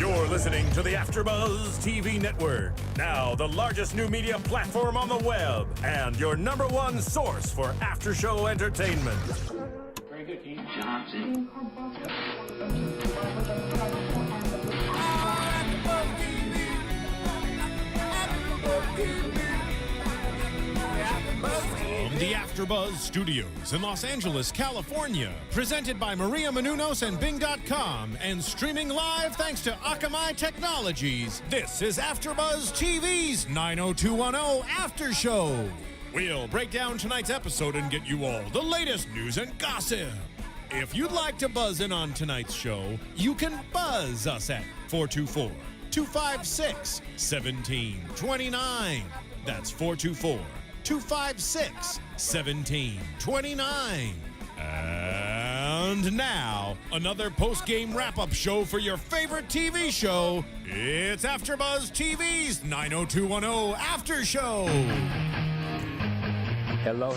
You're listening to the AfterBuzz TV network, now the largest new media platform on the web, and your #1 source for after-show entertainment. Very good, Keith Johnson. From the AfterBuzz Studios in Los Angeles, California, presented by Maria Menounos and Bing.com, and streaming live thanks to Akamai Technologies, this is AfterBuzz TV's 90210 After Show. We'll break down tonight's episode and get you all the latest news and gossip. If you'd like to buzz in on tonight's show, you can buzz us at 424-256-1729. That's 424-256-1729. And now, another post-game wrap-up show for your favorite TV show. It's AfterBuzz TV's 90210 After Show. Hello.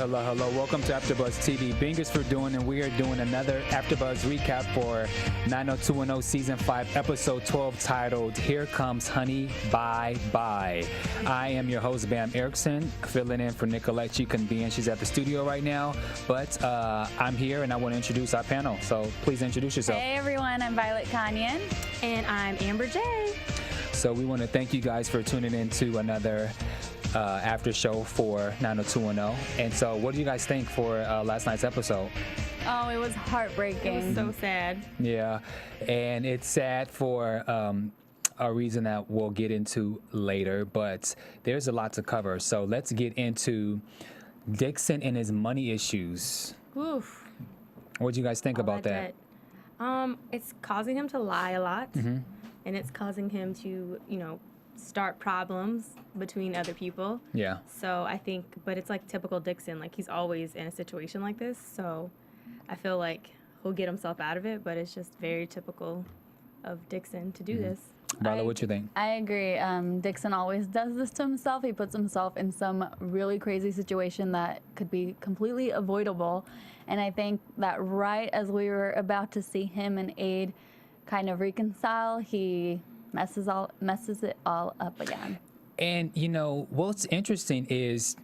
Welcome to AfterBuzz TV. Bingers for doing, and we are doing another AfterBuzz recap for 90210 Season 5, Episode 12, titled Here Comes Honey, Bye Bye. I am your host, Bam Erickson, filling in for Nicolette. She couldn't be in. She's at the studio right now, but I'm here, and I want to introduce our panel. So please introduce yourself. Hey, everyone. I'm Violet Kanyan. And I'm Amber J. So we want to thank you guys for tuning in to another after show for 90210. And so what do you guys think for last night's episode? Oh, it was heartbreaking. It was so sad. Yeah, and it's sad for a reason that we'll get into later, but there's a lot to cover. So let's get into Dixon and his money issues. Oof. What do you guys think about that? It's causing him to lie a lot, and it's causing him to, start problems between other people. Yeah. So I think, but it's like typical Dixon, like he's always in a situation like this. So I feel like he'll get himself out of it, but it's just very typical of Dixon to do this. Violet, what you think? I agree. Dixon always does this to himself. He puts himself in some really crazy situation that could be completely avoidable. And I think that right as we were about to see him and Aid kind of reconcile, he messes it all up again. And, what's interesting is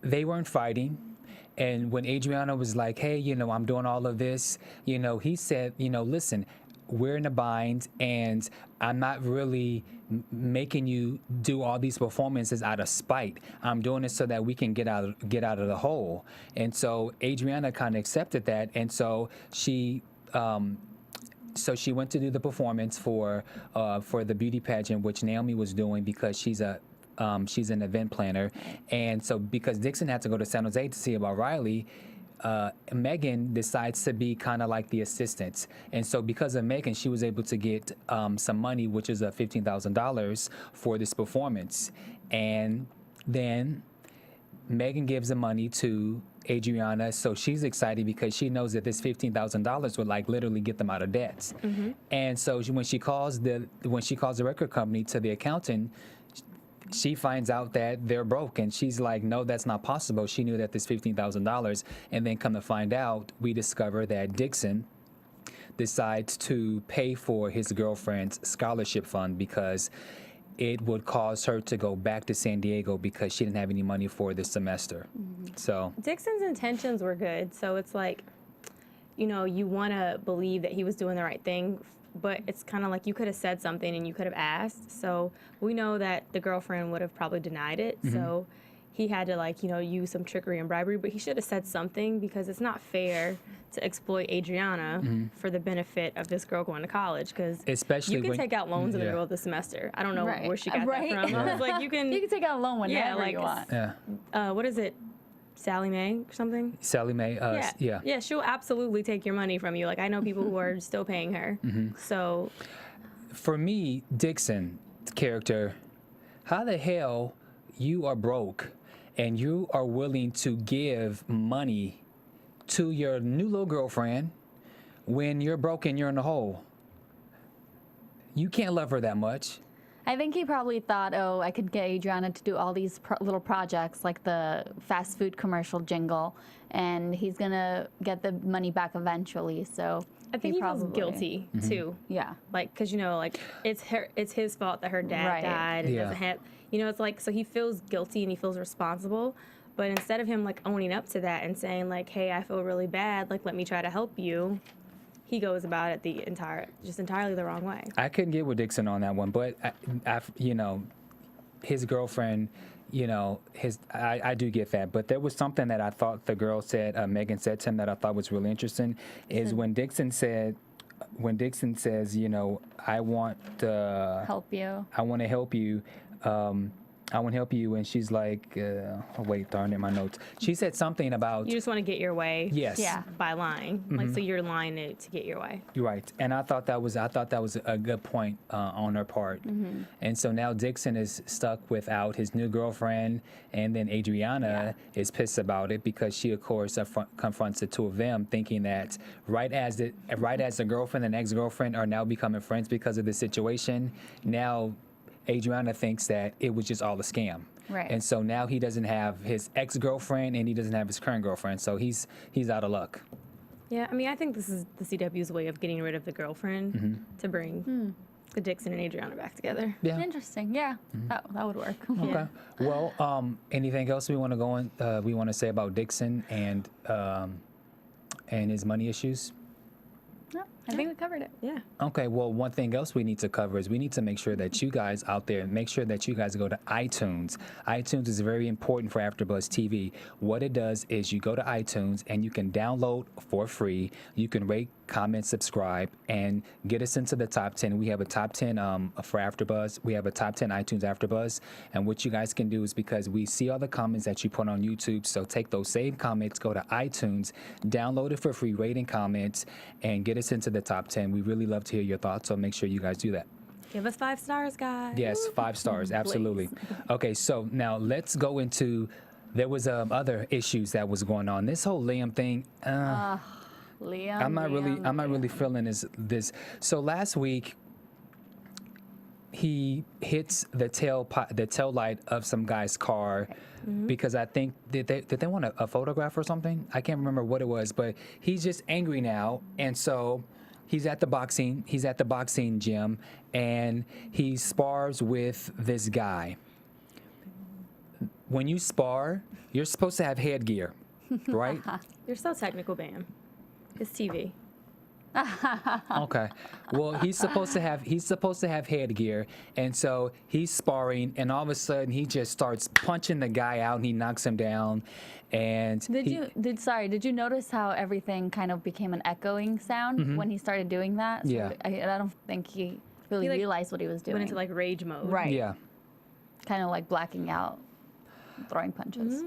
they weren't fighting. And when Adriana was like, hey, I'm doing all of this, he said, listen, we're in a bind, and I'm not really making you do all these performances out of spite. I'm doing it so that we can get out of the hole. And so Adriana kind of accepted that, and so she went to do the performance for the beauty pageant, which Naomi was doing because she's an event planner. And so because Dixon had to go to San Jose to see about Riley, Megan decides to be kind of like the assistant. And so because of Megan, she was able to get some money, which is $15,000 for this performance. And then Megan gives the money to Adriana, so she's excited because she knows that this $15,000 would like literally get them out of debt. And so when she calls the record company to the accountant, she finds out that they're broke, and she's like, no, that's not possible. She knew that this $15,000, and then come to find out, we discover that Dixon decides to pay for his girlfriend's scholarship fund because it would cause her to go back to San Diego because she didn't have any money for this semester. So Dixon's intentions were good, so it's like, you want to believe that he was doing the right thing, but it's kind of like you could have said something and you could have asked. So we know that the girlfriend would have probably denied it, so he had to use some trickery and bribery, but he should have said something because it's not fair to exploit Adriana for the benefit of this girl going to college, because especially you can take out loans in the middle of the semester. I don't know where she got that from. I was like, you can take out a loan whenever you want. What is it? Sallie Mae or something? Sallie Mae, Yeah, she'll absolutely take your money from you. Like, I know people who are still paying her. So for me, Dixon's character, how the hell you are broke and you are willing to give money to your new little girlfriend when you're broke and you're in the hole? You can't love her that much. I think he probably thought, oh, I could get Adriana to do all these little projects like the fast food commercial jingle, and he's going to get the money back eventually. So I think he feels probably- guilty too. Yeah. Like, because like it's his fault that her dad Right. died and Yeah. doesn't have, it's like, so he feels guilty and he feels responsible. But instead of him like owning up to that and saying like, hey, I feel really bad, like let me try to help you, he goes about it entirely the wrong way. I couldn't get with Dixon on that one, but his girlfriend, I do get that. But there was something that I thought the girl said, Megan said to him, that I thought was really interesting, is when Dixon says, I want to Help you. I want to help you. I want to help you. And she's like, wait, darn it, my notes. She said something about. You just want to get your way. Yes. Yeah. By lying. Like, so you're lying to get your way. You're right. And I thought that was a good point on her part. And so now Dixon is stuck without his new girlfriend, and then Adriana is pissed about it because she, of course, confronts the two of them, thinking that right as the girlfriend and ex-girlfriend are now becoming friends because of this situation, now Adriana thinks that it was just all a scam. Right. And so now he doesn't have his ex-girlfriend and he doesn't have his current girlfriend. So he's out of luck. Yeah, I mean, I think this is the CW's way of getting rid of the girlfriend to bring the Dixon and Adriana back together. Yeah. Interesting. Yeah. That would work. Okay. Well, anything else we want to go in? We want to say about Dixon and his money issues? No, I think we covered it. Yeah. Okay, well, one thing else we need to cover is we need to make sure that you guys out there, make sure that you guys go to iTunes. iTunes is very important for AfterBuzz TV. What it does is you go to iTunes and you can download for free. You can rate, comment, subscribe, and get us into the top 10. We have a top 10 for AfterBuzz. We have a top 10 iTunes AfterBuzz. And what you guys can do is, because we see all the comments that you put on YouTube, so take those saved comments, go to iTunes, download it for free, rate and comments, and get us into the top 10. We really love to hear your thoughts, so make sure you guys do that. Give us 5 stars, guys. Yes, 5 stars, absolutely. Okay, so now let's go into, there was other issues that was going on. This whole Liam thing, Liam. I'm not really feeling this. So last week, he hits the tail light of some guy's car because I think did they want a photograph or something? I can't remember what it was, but he's just angry now, and so he's at the boxing gym, and he spars with this guy. When you spar, you're supposed to have headgear, right? You're so technical, Bam. It's TV. Okay. Well, he's supposed to have headgear, and so he's sparring, and all of a sudden he just starts punching the guy out, and he knocks him down. And Did you notice how everything kind of became an echoing sound when he started doing that? So Yeah. I don't think he really He, realized what he was doing. Went into like rage mode. Right. yeah. Kind of like blacking out, throwing punches.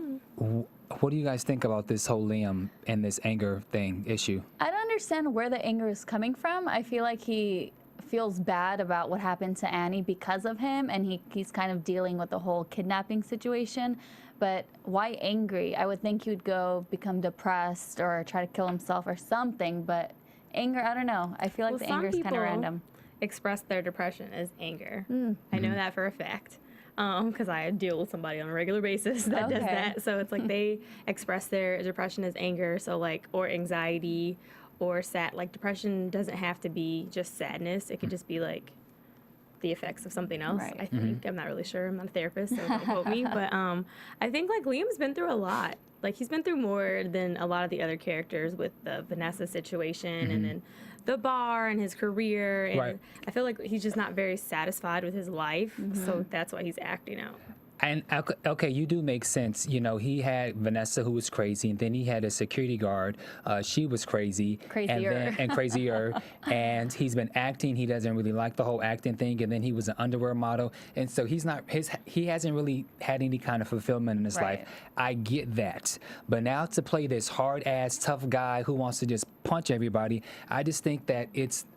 What do you guys think about this whole Liam and this anger thing issue? I don't understand where the anger is coming from. I feel like he feels bad about what happened to Annie because of him, and he's kind of dealing with the whole kidnapping situation. But why angry? I would think he would go become depressed or try to kill himself or something. But anger, I don't know. I feel like Well, the some anger is kind of people random. express their depression as anger. I know that for a fact. Because I deal with somebody on a regular basis that does Okay. that. So it's like they express their depression as anger, so like, or anxiety, or sad. Like depression doesn't have to be just sadness. It could just be like the effects of something else. Right. I think I'm not really sure. I'm not a therapist, so don't quote me. But I think like Liam's been through a lot. Like he's been through more than a lot of the other characters with the Vanessa situation and then the bar and his career. And Right. I feel like he's just not very satisfied with his life. So that's why he's acting out. And okay, you do make sense. You know, he had Vanessa, who was crazy, and then he had a security guard. She was crazy, Crazier. and crazier. And he's been acting. He doesn't really like the whole acting thing. And then he was an underwear model, and so he hasn't really had any kind of fulfillment in his Right. life. I get that, but now to play this hard ass tough guy who wants to just punch everybody, I just think that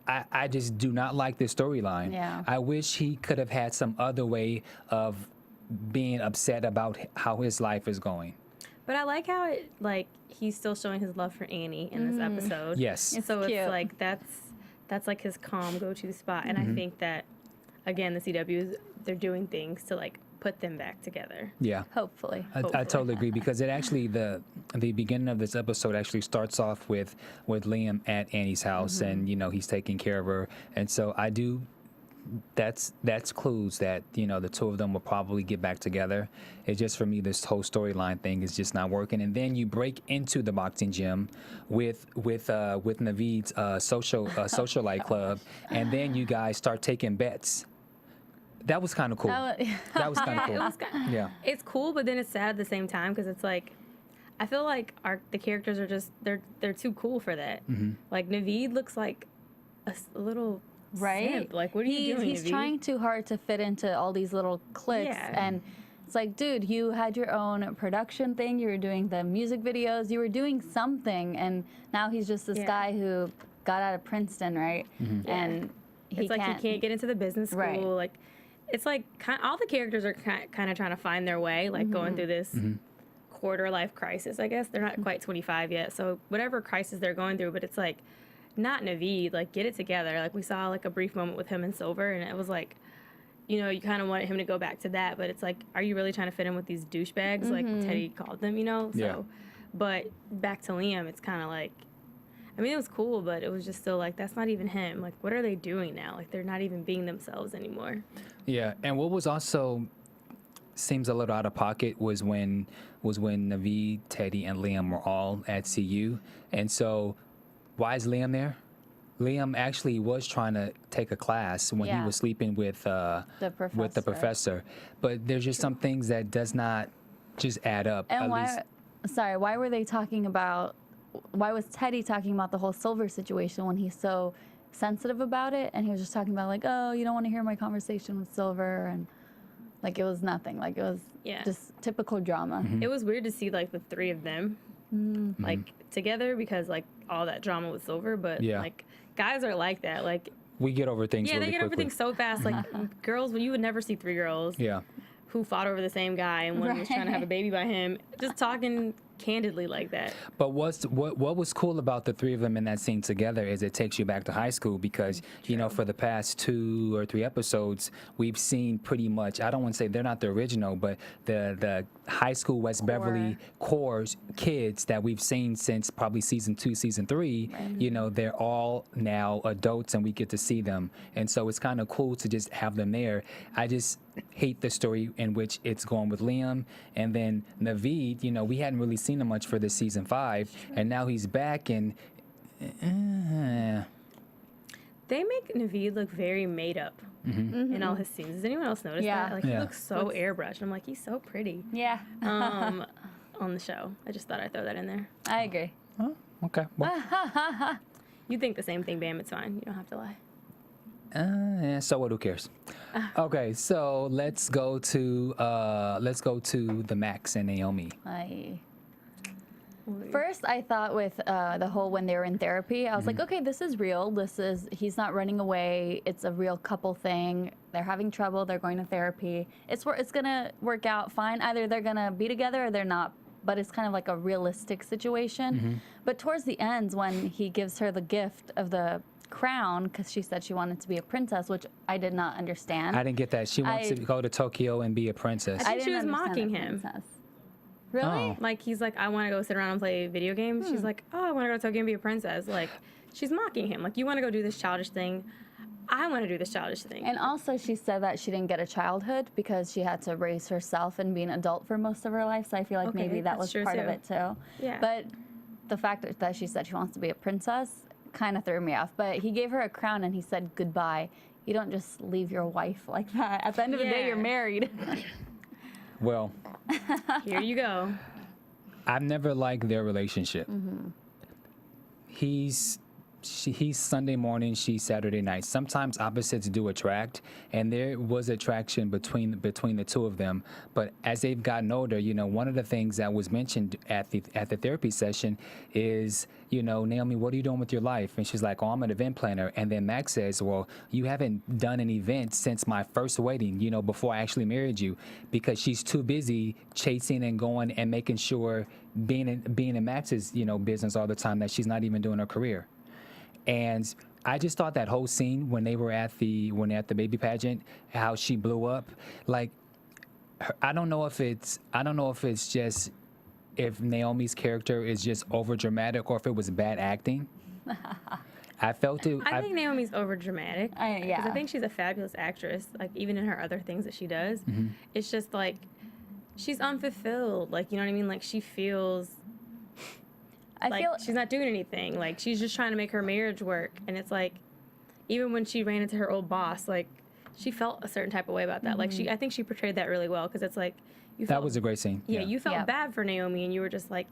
I just do not like this storyline. Yeah. I wish he could have had some other way of being upset about how his life is going. But I like how he's still showing his love for Annie in this episode. Yes. It's So cute. it's like that's like his calm go-to spot. And I think that again the CWs, they're doing things to like put them back together. Yeah. Hopefully. I totally agree, because it actually the beginning of this episode actually starts off with Liam at Annie's house, and he's taking care of her, and so I do. That's clues that the two of them will probably get back together. It's just, for me, this whole storyline thing is just not working. And then you break into the boxing gym with Naveed's socialite club, and then you guys start taking bets. That was kind of cool. That was kind of cool. It was Yeah. It's cool, but then it's sad at the same time, because it's like, I feel like the characters are just they're too cool for that. Like Naveed looks like a little Right? simp. Like, what are you doing, He's Naveed? trying too hard to fit into all these little cliques. Yeah. And it's like, dude, you had your own production thing. You were doing the music videos. You were doing something. And now he's just this Yeah. guy who got out of Princeton, right? And It's like he can't get into the business school. Right. Like, it's like all the characters are kind of trying to find their way, like going through this quarter life crisis. I guess they're not quite 25 yet, so whatever crisis they're going through. But it's like, not Naveed. Like, get it together. Like, we saw like a brief moment with him and Silver, and it was like, you kind of wanted him to go back to that. But it's like, are you really trying to fit in with these douchebags, like Teddy called them? So, Yeah. But back to Liam, it's kind of like, I mean, it was cool, but it was just still like, that's not even him. Like, what are they doing now? Like, they're not even being themselves anymore. Yeah, and what was also seems a little out of pocket was when Naveed, Teddy, and Liam were all at CU, and so why is Liam there? Liam actually was trying to take a class when he Yeah. was sleeping with the professor, but there's just some things that does not just add up. And at why? least. Sorry, why were they talking about? Why was Teddy talking about the whole Silver situation when he's so sensitive about it? And he was just talking about like, oh, you don't want to hear my conversation with Silver, and like it was nothing. Like it was just typical drama. It was weird to see like the three of them like together, because like all that drama with Silver, but like guys are like that. Like, We get over things yeah, really they get quickly. everything so fast. Like girls, you would never see three girls Yeah. who fought over the same guy, and one was trying to have a baby by him, just talking candidly like that. But what was cool about the three of them in that scene together is it takes you back to high school, because for the past 2 or 3 episodes we've seen pretty much, I don't want to say they're not the original, but the high school West Beverly Core's kids that we've seen since probably season 2, season 3. They're all now adults and we get to see them, and so it's kind of cool to just have them there. I just hate the story in which it's going with Liam, and then Naveed, we hadn't really seen him much for this season 5, and now he's back, and They make Naveed look very made up in all his scenes. Does anyone else notice that? Like, he looks so airbrushed. I'm like, he's so pretty Yeah, on the show. I just thought I'd throw that in there. I agree. oh, okay. Well, You think the same thing, Bam. It's fine. You don't have to lie. so what? Who cares? Okay, so let's go to the Max and Naomi. First, I thought with the whole when they were in therapy, I was like, okay, this is real. He's not running away. It's a real couple thing. They're having trouble. They're going to therapy. It's gonna work out fine. Either they're gonna be together or they're not. But it's kind of like a realistic situation. But towards the end, when he gives her the gift of the crown, because she said she wanted to be a princess, which I did not understand. I didn't get that. She wants to go to Tokyo and be a princess. I think she didn't was understand mocking the him. princess. Really? Oh. Like, he's like, I want to go sit around and play video games. She's like, oh, I want to go to Tokyo and be a princess. Like, she's mocking him. Like, you want to go do this childish thing. I want to do this childish thing. And also, she said that she didn't get a childhood because she had to raise herself and be an adult for most of her life. So I feel like Okay, maybe that that's was true part of too. it too. Yeah. But the fact that she said she wants to be a princess kind of threw me off. But he gave her a crown and he said goodbye. You don't just leave your wife like that. At the end of the day, Yeah. you're married. Well, Here you go. I've never liked their relationship. He's Sunday morning, she's Saturday night. Sometimes opposites do attract, and there was attraction between the two of them. But as they've gotten older, one of the things that was mentioned at the therapy session is, Naomi, what are you doing with your life? And she's like, oh, I'm an event planner. And then Max says, well, you haven't done an event since my first wedding, before I actually married you, because she's too busy chasing and going and making sure being in Max's, business all the time, that she's not even doing her career. And I just thought that whole scene when they were at the baby pageant, how she blew up, like, I don't know if it's just if Naomi's character is just over dramatic or if it was bad acting. I felt it. I think Naomi's over dramatic. Yeah. Because I think she's a fabulous actress. Like, even in her other things that she does, it's just like she's unfulfilled. Like, you know what I mean? Like, she feels like she's not doing anything. Like, she's just trying to make her marriage work. And it's like, even when she ran into her old boss, like, she felt a certain type of way about that. Like, I think she portrayed that really well because it's like, that was a great scene. Yeah, you felt bad for Naomi, and you were just like,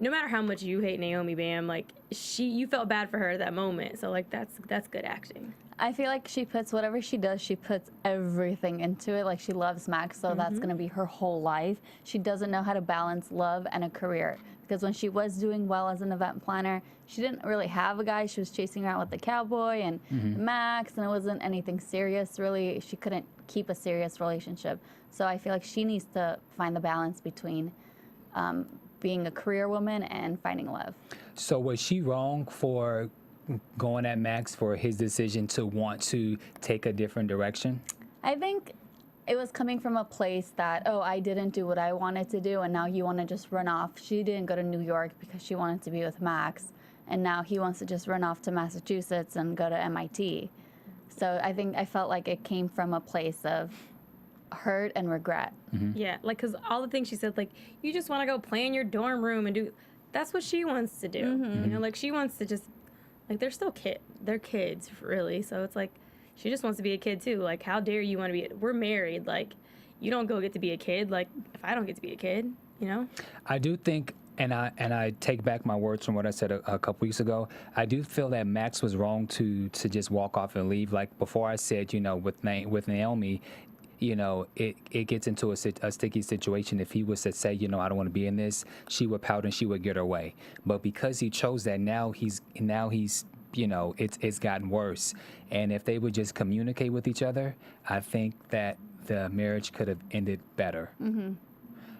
no matter how much you hate Naomi, Bam, like you felt bad for her at that moment. So like that's good acting. I feel like she puts whatever she does, she puts everything into it. Like, she loves Max, so that's going to be her whole life. She doesn't know how to balance love and a career. Because when she was doing well as an event planner, she didn't really have a guy. She was chasing around with the cowboy and Max, and it wasn't anything serious, really. She couldn't keep a serious relationship. So I feel like she needs to find the balance between being a career woman and finding love. So was she wrong for going at Max for his decision to want to take a different direction? I think it was coming from a place that, oh, I didn't do what I wanted to do, and now you want to just run off. She didn't go to New York because she wanted to be with Max, and now he wants to just run off to Massachusetts and go to MIT. So I felt like it came from a place of hurt and regret. Yeah, like, because all the things she said, like, you just want to go play in your dorm room and do, that's what she wants to do. You know, like, she wants to just, like, they're kids, really. So it's like, she just wants to be a kid, too. Like, how dare you want to be, we're married. Like, you don't get to be a kid. Like, if I don't get to be a kid, you know? I do think, and I take back my words from what I said a couple weeks ago. I do feel that Max was wrong to just walk off and leave. Like, before I said, you know, with Naomi, you know, it gets into a sticky situation. If he was to say, you know, I don't want to be in this, she would pout and she would get her way. But because he chose that, now he's you know, it's gotten worse. And if they would just communicate with each other, I think that the marriage could have ended better.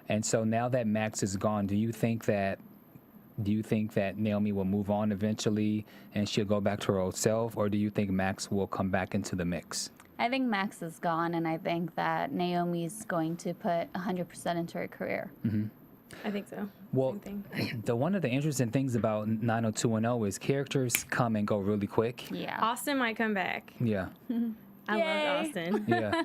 And so now that Max is gone, do you think that Naomi will move on eventually and she'll go back to her old self, or do you think Max will come back into the mix? I think Max is gone, and I think that Naomi's going to put 100% into her career. I think so. Well, Same thing. one of the interesting things about 90210 is characters come and go really quick. Yeah. Austin might come back. Yeah. I love Austin. Yeah.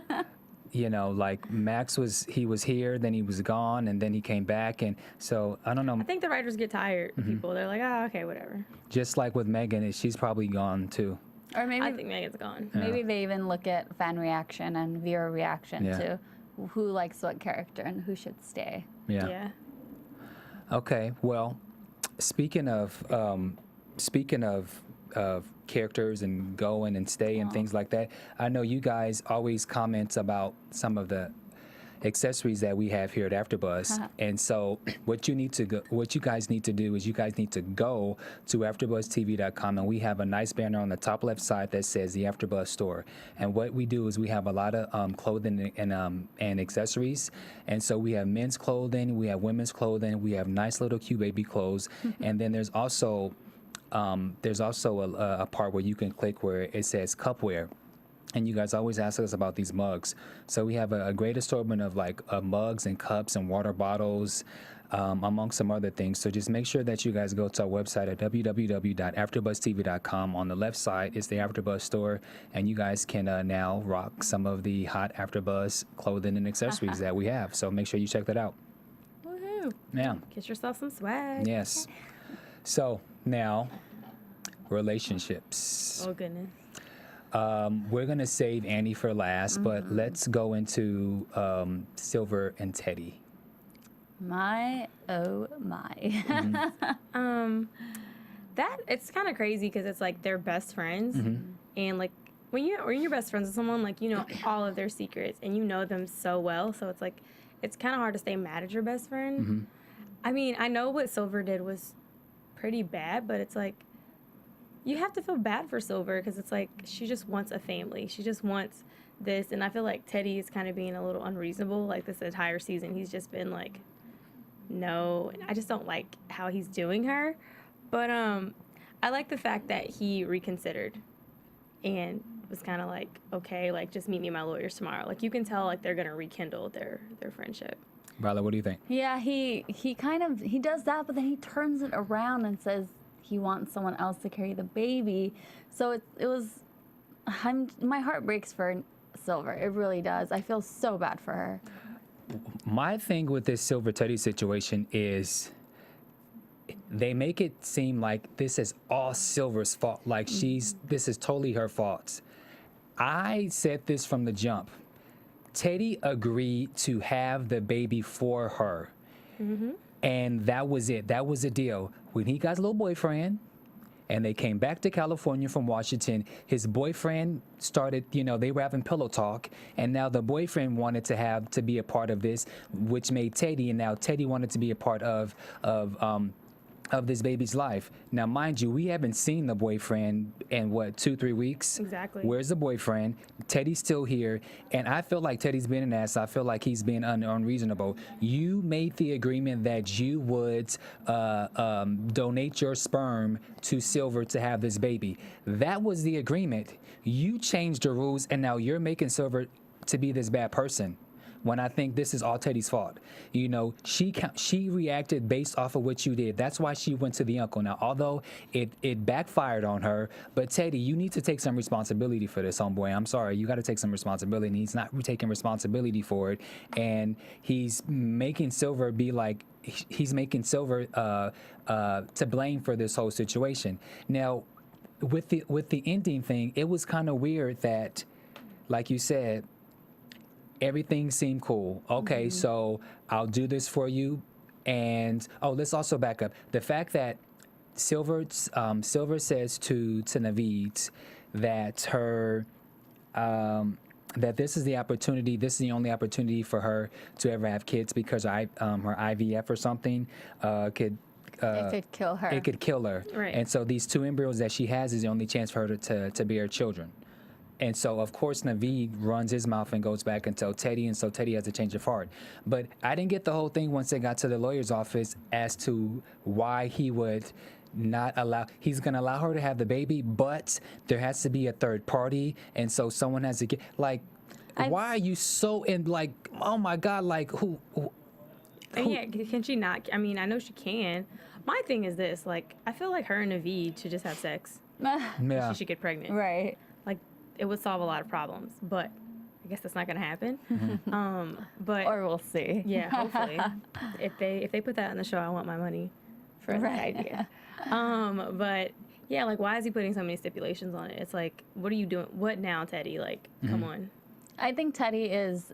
You know, like Max was here, then he was gone, and then he came back, and so I don't know. I think the writers get tired. People, they're like, oh, okay, whatever. Just like with Megan, she's probably gone too. Or maybe I think Megan's gone. maybe they even look at fan reaction and viewer reaction Yeah. to who likes what character and who should stay. Yeah. Okay. Well, speaking of characters and going and stay and things like that, I know you guys always comment about some of the accessories that we have here at AfterBuzz. And so what you guys need to do is you guys need to go to AfterBuzzTV.com, and we have a nice banner on the top left side that says the AfterBuzz store. And what we do is we have a lot of clothing and accessories. And so we have men's clothing, we have women's clothing, we have nice little cute baby clothes, and then there's also a part where you can click where it says cupware. And you guys always ask us about these mugs. So we have a great assortment of mugs and cups and water bottles, among some other things. So just make sure that you guys go to our website at www.afterbuzztv.com. On the left side is the AfterBuzz store, and you guys can now rock some of the hot AfterBuzz clothing and accessories that we have. So make sure you check that out. Woohoo. Yeah. Get yourself some swag. Yes. So now, relationships. Oh, goodness. We're going to save Annie for last, but let's go into Silver and Teddy. My, oh my. That, it's kind of crazy because it's like they're best friends. And like when you're best friends with someone, like, you know all of their secrets and you know them so well. So it's like, it's kind of hard to stay mad at your best friend. I mean, I know what Silver did was pretty bad, but it's like, you have to feel bad for Silver because it's like she just wants a family. She just wants this. And I feel like Teddy is kind of being a little unreasonable. Like this entire season, he's just been like, no. And I just don't like how he's doing her. But I like the fact that he reconsidered. and was kind of like, okay, like just meet me at my lawyer's tomorrow. Like you can tell like they're gonna rekindle their friendship. Riley, what do you think? Yeah, he does that, but then he turns it around and says he wants someone else to carry the baby. So my heart breaks for Silver. It really does. I feel so bad for her. My thing with this Silver Teddy situation is they make it seem like this is all Silver's fault. Like this is totally her fault. I said this from the jump. Teddy agreed to have the baby for her. And that was it. That was the deal. When he got his little boyfriend and they came back to California from Washington, his boyfriend started, they were having pillow talk, and now the boyfriend wanted to be a part of this, which made Teddy, and now Teddy wanted to be a part of this baby's life. Now, mind you, we haven't seen the boyfriend in, 2-3 weeks? Exactly. Where's the boyfriend? Teddy's still here, and I feel like Teddy's being an ass. I feel like he's being unreasonable. You made the agreement that you would donate your sperm to Silver to have this baby. That was the agreement. You changed the rules, and now you're making Silver to be this bad person, when I think this is all Teddy's fault. She reacted based off of what you did. That's why she went to the uncle. Now, although it backfired on her, but Teddy, you need to take some responsibility for this, homeboy. I'm sorry, you got to take some responsibility. And he's not taking responsibility for it, and he's making Silver be like, he's making Silver to blame for this whole situation. Now, with the ending thing, it was kind of weird that, like you said, everything seemed cool. Okay, so I'll do this for you. And, let's also back up. The fact that Silver says to Naveed that that this is the opportunity, this is the only opportunity for her to ever have kids because her IVF or something could... it could kill her. It could kill her. Right. And so these 2 embryos that she has is the only chance for her to bear children. And so, of course, Naveed runs his mouth and goes back and tells Teddy, and so Teddy has a change of heart. But I didn't get the whole thing once they got to the lawyer's office as to why he would not allow, he's going to allow her to have the baby, but there has to be a third party, and so someone has to get, like, why are you so in, like, oh my God, like, who Yeah, can she not? I mean, I know she can. My thing is this, like, I feel like her and Naveed should just have sex. yeah. She should get pregnant. Right. Like, it would solve a lot of problems, but I guess that's not gonna happen. But Or we'll see. yeah, hopefully, if they put that on the show, I want my money for that idea. But yeah, like, why is he putting so many stipulations on it? It's like, what are you doing? What now, Teddy? Like, come on. I think Teddy is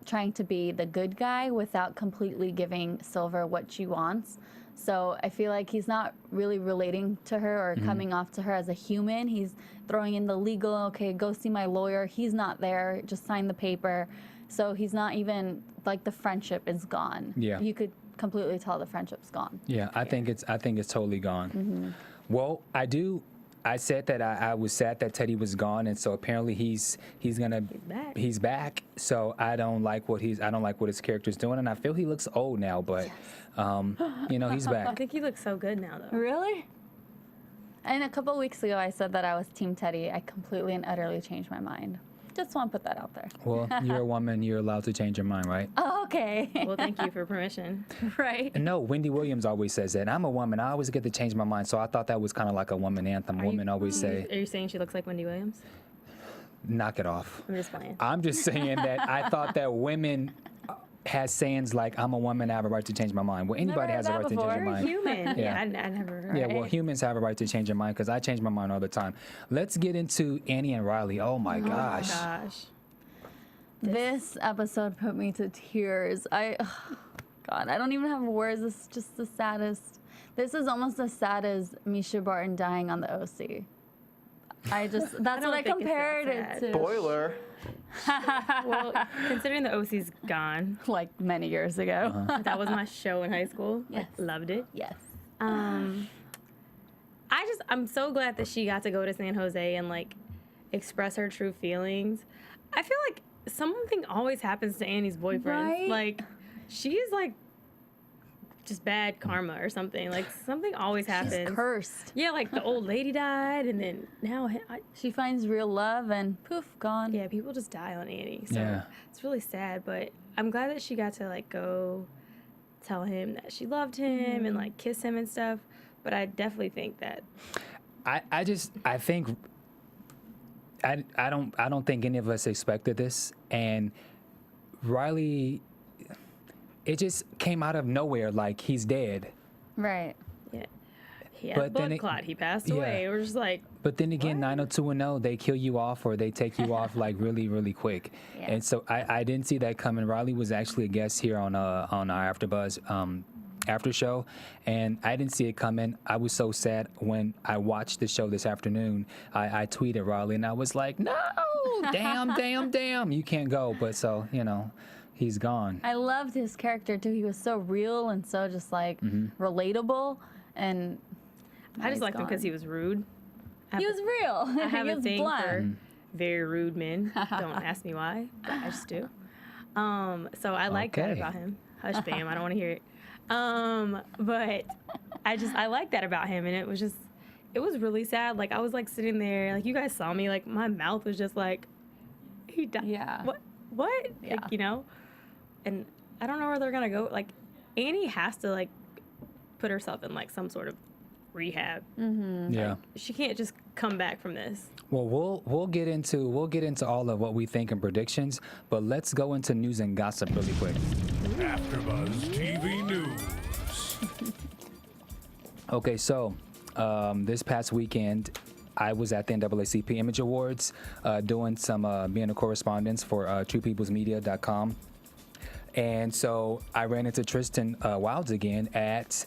trying to be the good guy without completely giving Silver what she wants. So I feel like he's not really relating to her or coming off to her as a human. He's throwing in the legal, okay, go see my lawyer. He's not there, just sign the paper. So he's not even, like, the friendship is gone. Yeah. You could completely tell the friendship's gone. Yeah, I think it's totally gone. Well, I said that I was sad that Teddy was gone, and so apparently he's back. He's back. So I don't like what his character's doing, and I feel he looks old now, but he's I back. think he looks so good now, though. Really? And a couple weeks ago, I said that I was Team Teddy. I completely and utterly changed my mind. Just want to put that out there. Well, you're a woman, you're allowed to change your mind, right? Oh, okay. Well, thank you for permission. Right. No, Wendy Williams always says that. I'm a woman, I always get to change my mind, so I thought that was kind of like a woman anthem. Women always say, Are you saying she looks like Wendy Williams? knock it off. I'm just playing. I'm just saying that I thought that women has sayings like, I'm a woman, I have a right to change my mind. Well, anybody Never has a heard right that to change their before. mind. Human. Yeah. I never heard. Yeah, well, humans have a right to change their mind because I change my mind all the time. Let's get into Annie and Riley. Oh my gosh. Gosh. This episode put me to tears. God, I don't even have words. This is just the saddest. This is almost as sad as Misha Barton dying on the OC. That's what don't I think it's that compared it sad. to. Spoiler. Well, considering the OC's gone, Like many years ago. that was my show in high school. Yes. I loved it. Yes. I'm so glad that she got to go to San Jose and like express her true feelings. I feel like something always happens to Annie's boyfriend. Right? Like, she's like just bad karma or something. Like something always happens. She's cursed. Yeah, like the old lady died, and then now She finds real love and poof, gone. yeah, people just die on Annie. So Yeah. it's really sad, but I'm glad that she got to like go tell him that she loved him and like kiss him and stuff. But I definitely think that I don't think any of us expected this, and Riley, it just came out of nowhere, like he's dead. Right. yeah, he But had then blood clot. He passed yeah. away. We're just like, But then again, 90210, they kill you off or they take you off like really, really quick. Yeah. And so I didn't see that coming. Riley was actually a guest here on our AfterBuzz after show, and I didn't see it coming. I was so sad when I watched the show this afternoon. I tweeted Riley and I was like, no, damn, you can't go. But so, he's gone. I loved his character too. He was so real and so just like relatable, and I just liked him because he was rude. he was real. I have he a was thing blunt. for very rude men. Don't ask me why, but I just do. So I like that Okay. about him. Hush, bam, I don't want to hear it. But I like that about him, and it was really sad. Like I was like sitting there, like you guys saw me, like my mouth was just like, he died. Yeah. What? Yeah. Like, and I don't know where they're gonna go. Like Annie has to like put herself in like some sort of rehab. Yeah. She can't just come back from this. Well, we'll get into all of what we think and predictions, but let's go into news and gossip really quick. AfterBuzz TV News. Okay, so this past weekend, I was at the NAACP Image Awards doing some being a correspondence for TruePeoplesMedia.com. And so I ran into Tristan Wilds again at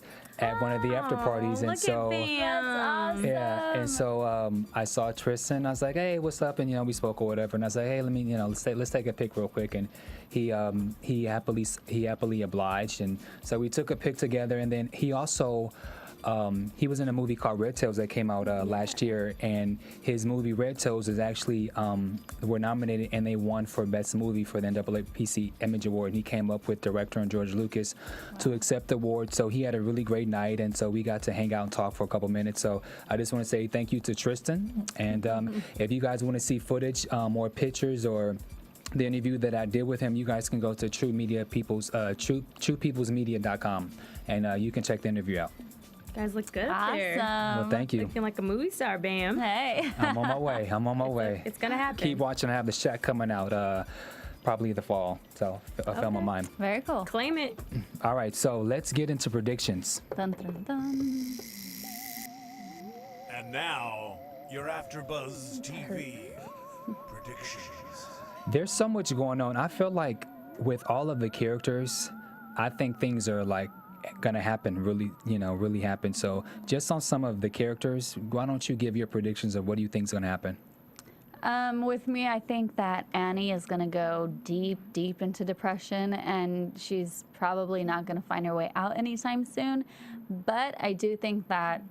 one of the after parties, and look so at them. That's awesome. yeah, and so I saw Tristan. I was like, "Hey, what's up?" And we spoke or whatever. And I was like, "Hey, let me, let's take a pic real quick." And he happily obliged, and so we took a pic together. And then he also. He was in a movie called Red Tails that came out last year, and his movie Red Tails is actually were nominated and they won for Best Movie for the NAACP Image Award. And he came up with director and George Lucas to accept the award. So he had a really great night, and so we got to hang out and talk for a couple minutes. So I just want to say thank you to Tristan, and if you guys want to see footage or pictures or the interview that I did with him, you guys can go to TruePeoplesMedia.com, and you can check the interview out. You guys look good up there. Well, thank you. Looking like a movie star, Bam. Hey. I'm on my way. It's gonna happen. Keep watching. I have the Shack coming out probably the fall. So a film of mine. Very cool. Claim it. All right, so let's get into predictions. Dun, dun, dun. And now, your AfterBuzz TV predictions. There's so much going on. I feel like with all of the characters, I think things are like gonna happen, really happen. So just on some of the characters, why don't you give your predictions of what do you think is gonna happen? With me, I think that Annie is going to go deep into depression, and she's probably not going to find her way out anytime soon. But I do think that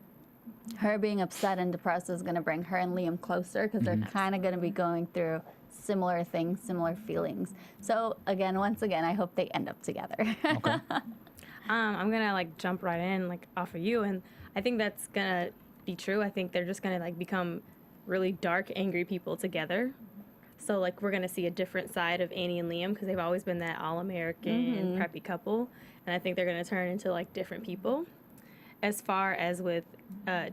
her being upset and depressed is going to bring her and Liam closer, because they're kind of going to be going through similar things, similar feelings. So once again, I hope they end up together. Okay. I'm gonna like jump right in like off of you, and I think that's gonna be true. I think they're just gonna like become really dark, angry people together. So like we're gonna see a different side of Annie and Liam, because they've always been that all-American preppy couple, and I think they're gonna turn into like different people. As far as with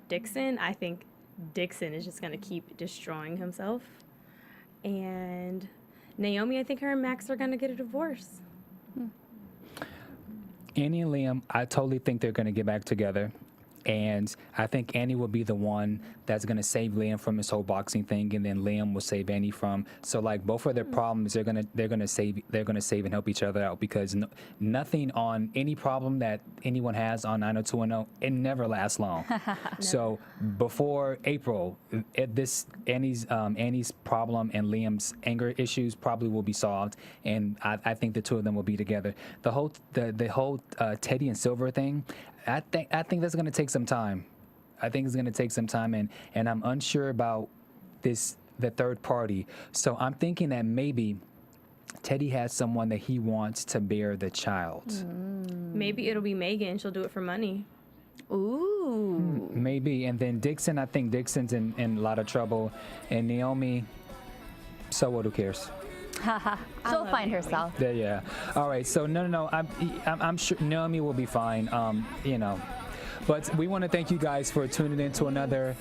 Dixon, I think Dixon is just gonna keep destroying himself, and Naomi, I think her and Max are gonna get a divorce. Annie and Liam, I totally think they're going to get back together. And I think Annie will be the one that's going to save Liam from his whole boxing thing, and then Liam will save Annie from. So like both of their problems, they're gonna save and help each other out, because nothing on any problem that anyone has on 90210, it never lasts long. So before April, Annie's problem and Liam's anger issues probably will be solved, and I think the two of them will be together. The whole Teddy and Silver thing, I think that's going to take some time. I think it's going to take some time, and I'm unsure about the third party. So I'm thinking that maybe Teddy has someone that he wants to bear the child. Maybe it'll be Megan. She'll do it for money. Ooh. Maybe. And then Dixon, I think Dixon's in a lot of trouble. And Naomi, so what, who cares? She'll find herself. Yeah. All right. So no. I'm sure Naomi will be fine. You know, but we want to thank you guys for tuning in to another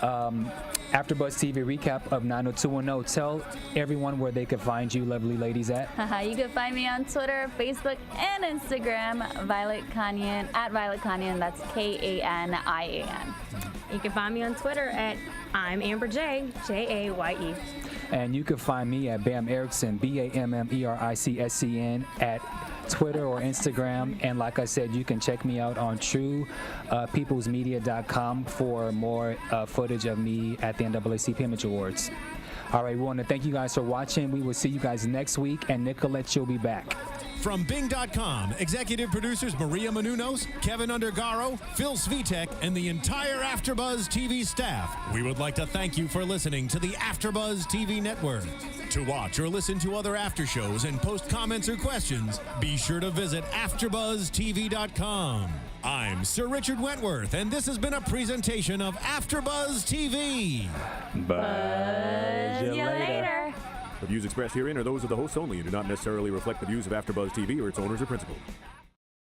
AfterBuzz TV recap of 90210. Tell everyone where they can find you, lovely ladies, at. You can find me on Twitter, Facebook, and Instagram, Violet Kanyan, at Violet Kanyan. That's Kanian. You can find me on Twitter at I'm Amber J, Jaye. And you can find me at Bam Erickson, BAMMERICSCN, at Twitter or Instagram. And like I said, you can check me out on TruePeoplesMedia.com for more footage of me at the NAACP Image Awards. All right, we want to thank you guys for watching. We will see you guys next week, and Nicolette, you'll be back. From Bing.com, executive producers Maria Menounos, Kevin Undergaro, Phil Svitek, and the entire AfterBuzz TV staff, we would like to thank you for listening to the AfterBuzz TV network. To watch or listen to other after shows and post comments or questions, be sure to visit AfterBuzzTV.com. I'm Sir Richard Wentworth, and this has been a presentation of AfterBuzz TV. Buzz you later. The views expressed herein are those of the hosts only and do not necessarily reflect the views of AfterBuzz TV or its owners or principals.